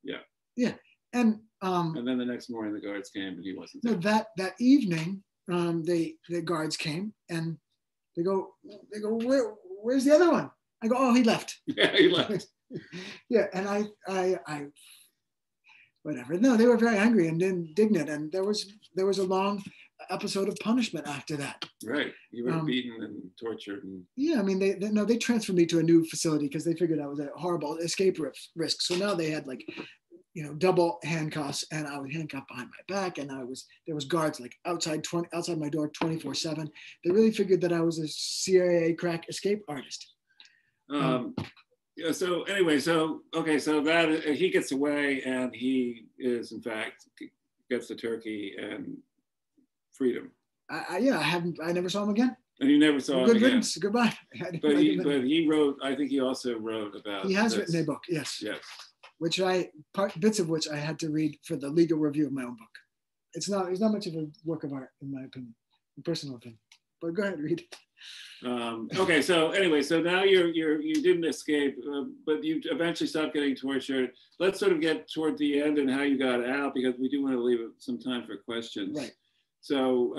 Yeah. Yeah. And then the next morning the guards came, but he wasn't there. No, that evening, the guards came and they go, where's the other one? I go, oh, he left. Yeah, he left. Yeah, and I whatever. No, they were very angry and indignant, and there was a long episode of punishment after that. Right, you were beaten and tortured. And... Yeah, I mean, they transferred me to a new facility because they figured I was a horrible escape risk. So now they had like, you know, double handcuffs, and I was handcuffed behind my back, and there was guards like outside my door 24/7. They really figured that I was a CIA crack escape artist. Yeah, so anyway, so that he gets away, and he is in fact gets to Turkey and freedom. I never saw him again. And you never saw him again. Riddance. Goodbye. But he wrote. I think he also wrote about. He has written a book. Yes. Yes. Which bits of which I had to read for the legal review of my own book. It's not much of a work of art, in my opinion, personal opinion. But go ahead, read. Okay, so anyway, so now you didn't escape, but you eventually stopped getting tortured. Let's sort of get toward the end and how you got out, because we do want to leave some time for questions. Right. So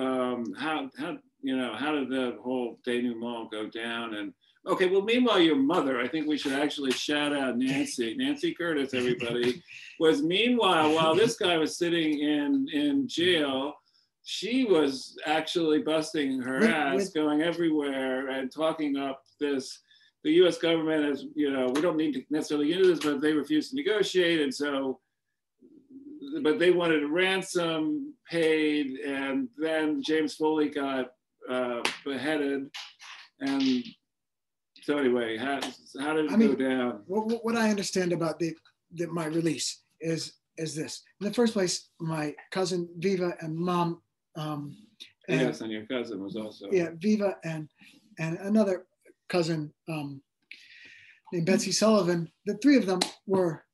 how did the whole denouement go down? And okay, well, meanwhile, your mother, I think we should actually shout out Nancy Curtis, everybody, was meanwhile, while this guy was sitting in jail, she was actually busting her ass, going everywhere and talking up the US government as, you know, we don't need to necessarily get into this, but they refused to negotiate. And so, but they wanted a ransom paid, and then James Foley got beheaded. And so anyway, how did it go down? What I understand about my release is this. In the first place, my cousin Viva and mom. Yes, and your cousin was also. Yeah, Viva and another cousin named Betsy Sullivan. The three of them were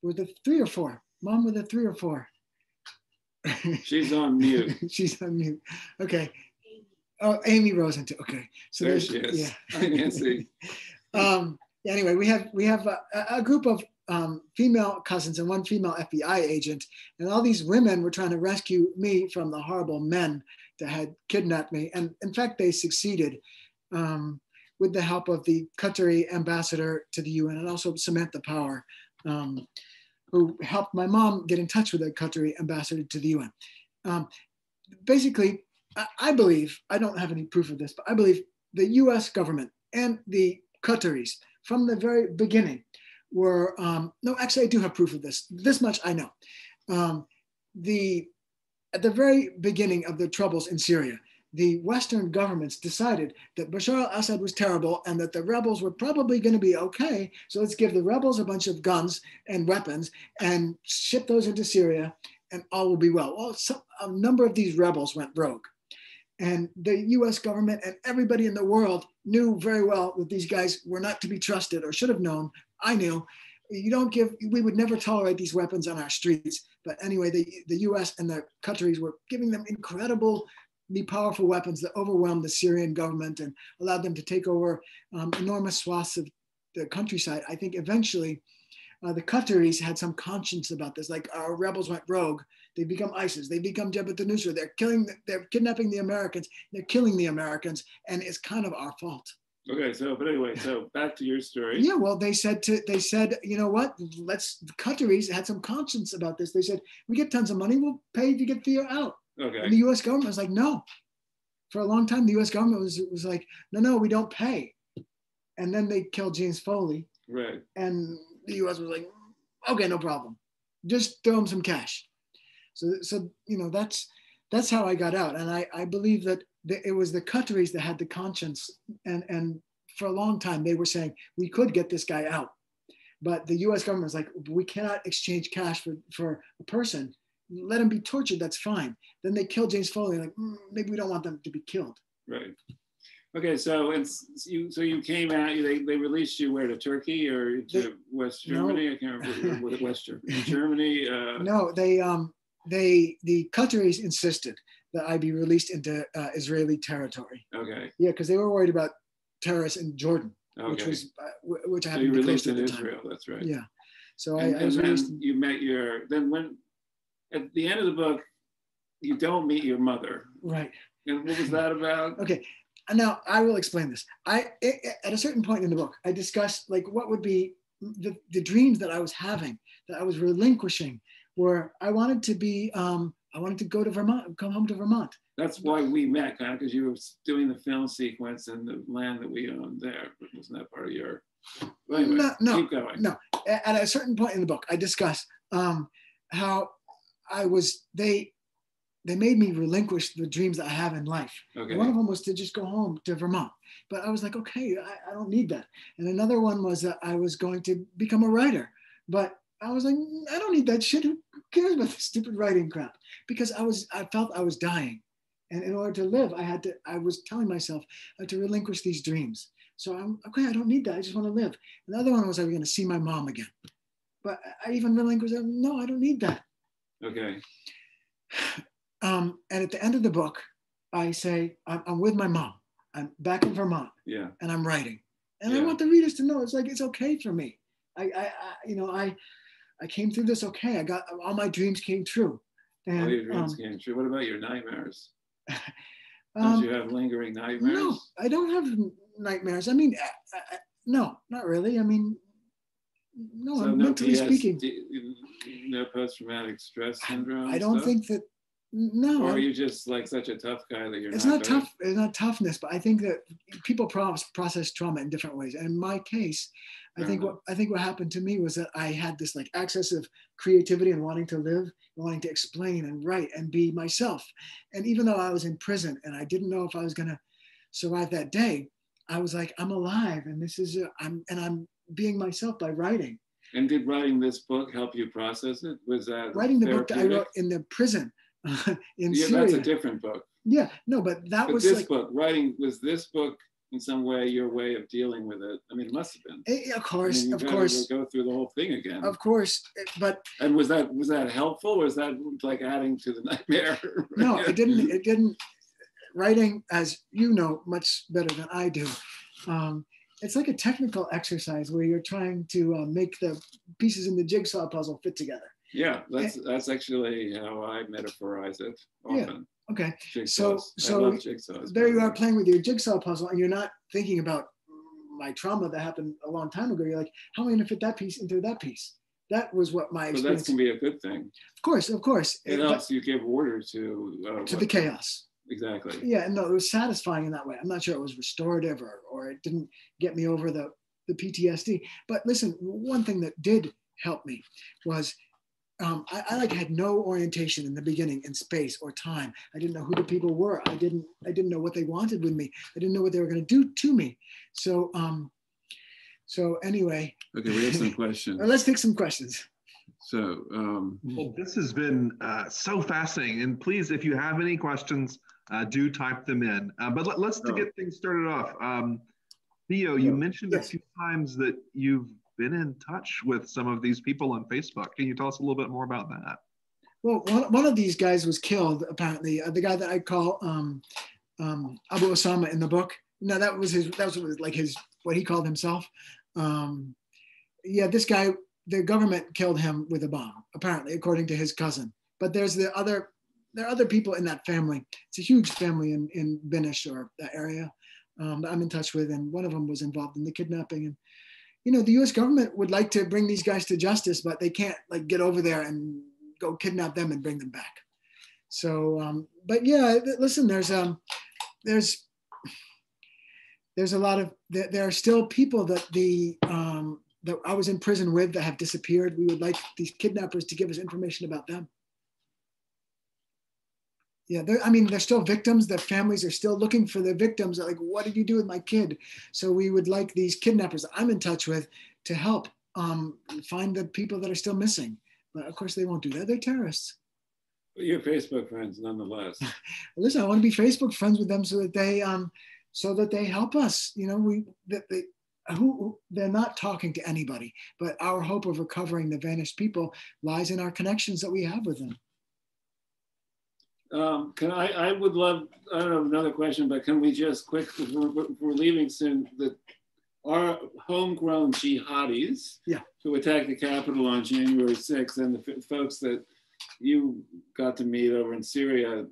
the 3 or 4. Mom were the 3 or 4. She's on mute. She's on mute. Okay. Oh, Amy Rosenthal. Okay. So there she is. Yeah. I can see. Anyway, we have a group of female cousins and one female FBI agent, and all these women were trying to rescue me from the horrible men that had kidnapped me. And in fact, they succeeded with the help of the Qatari ambassador to the UN, and also Samantha Power, who helped my mom get in touch with the Qatari ambassador to the UN. Basically, I believe, I don't have any proof of this, but I believe the US government and the Qataris from the very beginning were, no, actually I do have proof of this. This much I know. At the very beginning of the troubles in Syria, the Western governments decided that Bashar al-Assad was terrible and that the rebels were probably going to be okay. So let's give the rebels a bunch of guns and weapons and ship those into Syria, and all will be well. Well, a number of these rebels went rogue. And the US government and everybody in the world knew very well that these guys were not to be trusted, or should have known. I knew. We would never tolerate these weapons on our streets. But anyway, the US and the Qataris were giving them incredibly powerful weapons that overwhelmed the Syrian government and allowed them to take over enormous swaths of the countryside. I think eventually the Qataris had some conscience about this, like our rebels went rogue. They become ISIS. They become Jabhat al-Nusra. They're kidnapping the Americans. They're killing the Americans, and it's kind of our fault. Okay, but anyway, back to your story. Yeah, well, they said, you know what? The Qataris had some conscience about this. They said, we get tons of money. We'll pay to get Theo out. Okay. And the U.S. government was like, no. For a long time, the U.S. government was like, no, we don't pay. And then they killed James Foley. Right. And the U.S. was like, okay, no problem. Just throw them some cash. So that's how I got out. And I believe that it was the Qataris that had the conscience. And for a long time, they were saying, we could get this guy out. But the U.S. government was like, we cannot exchange cash for a person. Let him be tortured, that's fine. Then they killed James Foley, like, maybe we don't want them to be killed. Right. Okay, so you came out. They released you where, to Turkey or to West Germany? No. I can't remember what West Germany. No, the Qataris insisted that I be released into Israeli territory. Okay. Yeah, because they were worried about terrorists in Jordan, okay. which I so happened to be close to to at the Israel. time. That's right. Yeah. So I was released. You met when at the end of the book, you don't meet your mother. Right. And what was that about? Okay. Now I will explain this. At a certain point in the book, I discussed like what would be the dreams that I was having, that I was relinquishing, where I wanted to be, I wanted to go to Vermont, come home to Vermont. That's why we met, kind of, because you were doing the film sequence in the land that we owned there. Wasn't that part of your? Well, anyway, keep going. No. At a certain point in the book, I discussed how they made me relinquish the dreams that I have in life. Okay. One of them was to just go home to Vermont. But I was like, okay, I don't need that. And another one was that I was going to become a writer. But I was like, I don't need that shit. Who cares about this stupid writing crap? Because I felt I was dying. And in order to live, I was telling myself I had to relinquish these dreams. So I'm okay, I don't need that. I just want to live. Another one was I was going to see my mom again. But I even relinquished that. No, I don't need that. Okay. And at the end of the book, I say, I'm with my mom. I'm back in Vermont. Yeah. And I'm writing. And I want the readers to know, it's okay for me. I came through this okay. All my dreams came true. And, all your dreams came true. What about your nightmares? Did you have lingering nightmares? No, I don't have nightmares. I mean, no, not really. I mean, no, so mentally speaking. No post-traumatic stress syndrome? I don't think that, no. Or are you just like such a tough guy that you're it's not tough. It's not toughness, but I think that people process trauma in different ways. And in my case, I think what happened to me was that I had this like access of creativity and wanting to live, and wanting to explain and write and be myself. And even though I was in prison and I didn't know if I was going to survive that day, I was like, I'm alive, and I'm being myself by writing. And did writing this book help you process it? Was that writing the book that I wrote in the prison in Syria? That's a different book. Yeah, no, but was this book. Was this book in some way your way of dealing with it? I mean, it must have been. Of course, I mean, of course. Go through the whole thing again. Of course, but. And was that helpful, or was that like adding to the nightmare? No, it didn't. It didn't. Writing, as you know much better than I do, it's like a technical exercise where you're trying to make the pieces in the jigsaw puzzle fit together. Yeah, that's actually how I metaphorize it often. Yeah. Okay. Jigsaws. So I love jigsaws, there you are playing with your jigsaw puzzle, and you're not thinking about my trauma that happened a long time ago. You're like, how am I going to fit that piece into that piece? That was what my experience. So that can be a good thing. Of course. It helps you give order to the chaos. Exactly. Yeah, no, it was satisfying in that way. I'm not sure it was restorative or it didn't get me over the PTSD. But listen, one thing that did help me was I had no orientation in the beginning in space or time. I didn't know who the people were. I didn't know what they wanted with me. I didn't know what they were going to do to me. So anyway. Okay, we have some questions. Let's take some questions. So well, this has been so fascinating. And please, if you have any questions, do type them in. But let's to get things started off. Theo, you mentioned a few times that you've been in touch with some of these people on Facebook. Can you tell us a little bit more about that? Well, one of these guys was killed, apparently. The guy that I call Abu Osama in the book. No, that was what he called himself. This guy, the government killed him with a bomb, apparently, according to his cousin. But there are other people in that family. It's a huge family in Binish or that area that I'm in touch with, and one of them was involved in the kidnapping. And the U.S. government would like to bring these guys to justice, but they can't get over there and go kidnap them and bring them back. So, but yeah, listen, there's a lot of, there are still people that that I was in prison with that have disappeared. We would like these kidnappers to give us information about them. Yeah, they're still victims. Their families are still looking for their victims. They're like, what did you do with my kid? So we would like these kidnappers that I'm in touch with to help find the people that are still missing. But of course, they won't do that. They're terrorists. But you're Facebook friends, nonetheless. Listen, I want to be Facebook friends with them so that they help us. You know, they're not talking to anybody, but our hope of recovering the vanished people lies in our connections that we have with them. I would love, I don't know, another question, but can we just quick, we're leaving soon, our homegrown jihadis who attacked the Capitol on January 6th and the folks that you got to meet over in Syria,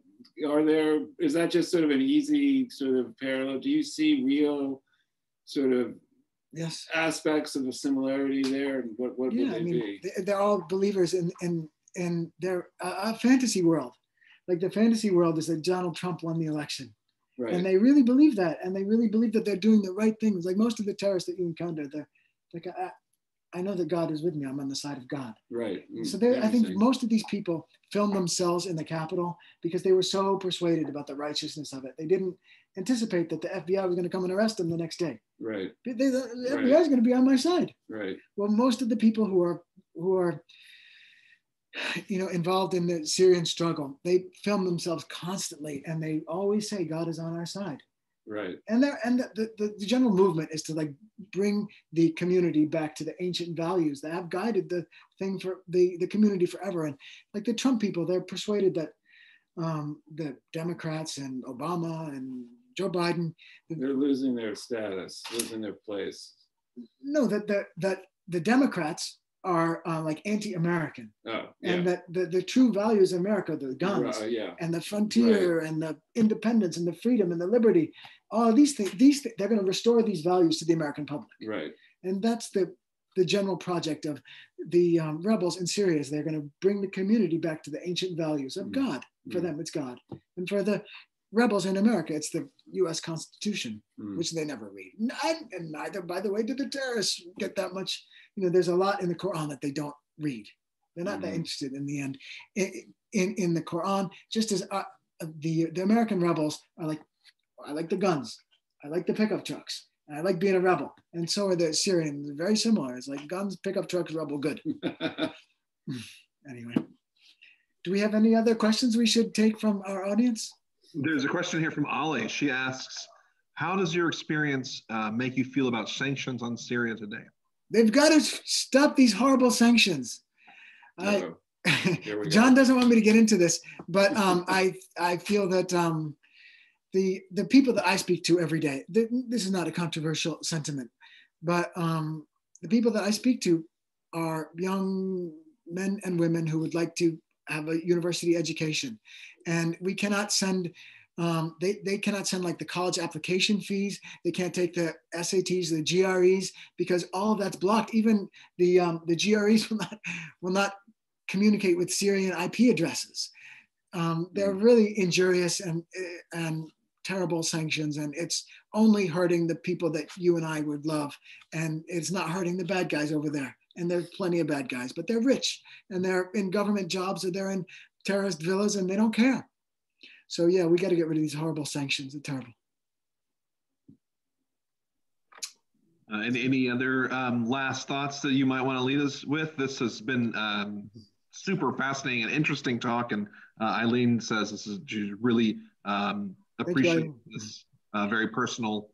is that just sort of an easy sort of parallel? Do you see real sort of aspects of a similarity there? And what would they be? They're all believers in their fantasy world. Like the fantasy world is that Donald Trump won the election. Right. And they really believe that. And they really believe that they're doing the right things. Like most of the terrorists that you encounter, they're like, I know that God is with me. I'm on the side of God. Right. So I think most of these people filmed themselves in the Capitol because they were so persuaded about the righteousness of it. They didn't anticipate that the FBI was going to come and arrest them the next day. Right. The FBI is going to be on my side. Right. Well, most of the people who are involved in the Syrian struggle, they film themselves constantly, and they always say God is on our side. Right. And the general movement is to like bring the community back to the ancient values that have guided the thing for the community forever. And like the Trump people, they're persuaded that the Democrats and Obama and Joe Biden, they're losing their status, losing their place. No, that the Democrats are like anti-American, and that the true values of America, the guns and the frontier and the independence and the freedom and the liberty, all of these things, they're going to restore these values to the American public. Right. And that's the general project of the rebels in Syria. Is they're going to bring the community back to the ancient values of God. For them, it's God, and for the rebels in America, it's the U.S. Constitution, which they never read. And neither, by the way, did the terrorists get that much. There's a lot in the Quran that they don't read. They're not that interested in the end. In the Quran, just as the American rebels are like, I like the guns, I like the pickup trucks, and I like being a rebel. And so are the Syrians. Very similar. It's like guns, pickup trucks, rebel, good. Anyway, do we have any other questions we should take from our audience? There's a question here from Ali. She asks, how does your experience make you feel about sanctions on Syria today? They've got to stop these horrible sanctions. John doesn't want me to get into this, but I feel that the people that I speak to every day, this is not a controversial sentiment, but the people that I speak to are young men and women who would like to have a university education, and we cannot send. They cannot send like the college application fees. They can't take the SATs, the GREs, because all of that's blocked. Even the GREs will not communicate with Syrian IP addresses. They're really injurious and terrible sanctions, and it's only hurting the people that you and I would love, and it's not hurting the bad guys over there. And there are plenty of bad guys, but they're rich and they're in government jobs or they're in terrorist villas and they don't care. So yeah, we got to get rid of these horrible sanctions. They're terrible. Any other last thoughts that you might want to lead us with? This has been super fascinating and interesting talk. And Eileen says this is really appreciate this very personal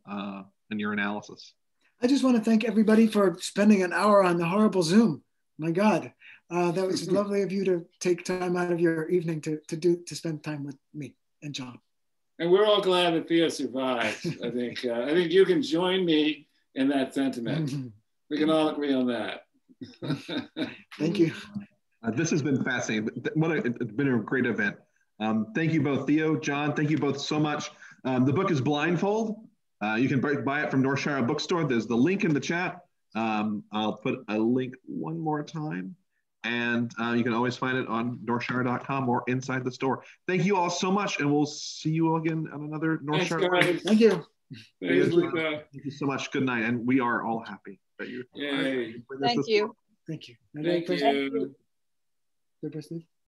in your analysis. I just want to thank everybody for spending an hour on the horrible Zoom. My God, that was lovely of you to take time out of your evening to spend time with me and John. And we're all glad that Theo survived. I think you can join me in that sentiment. We can all agree on that. Thank you. This has been fascinating. It's been a great event. Thank you both, Theo, John. Thank you both so much. The book is Blindfold. You can buy it from Northshire Bookstore. There's the link in the chat. I'll put a link one more time. And you can always find it on northshire.com or inside the store. Thank you all so much. And we'll see you all again on another Northshire. Thanks, guys. Thank you. Thanks, Luca. Thank you so much. Good night. And we are all happy that you're. Yay. Thank you. Thank you. Thank you. Good person.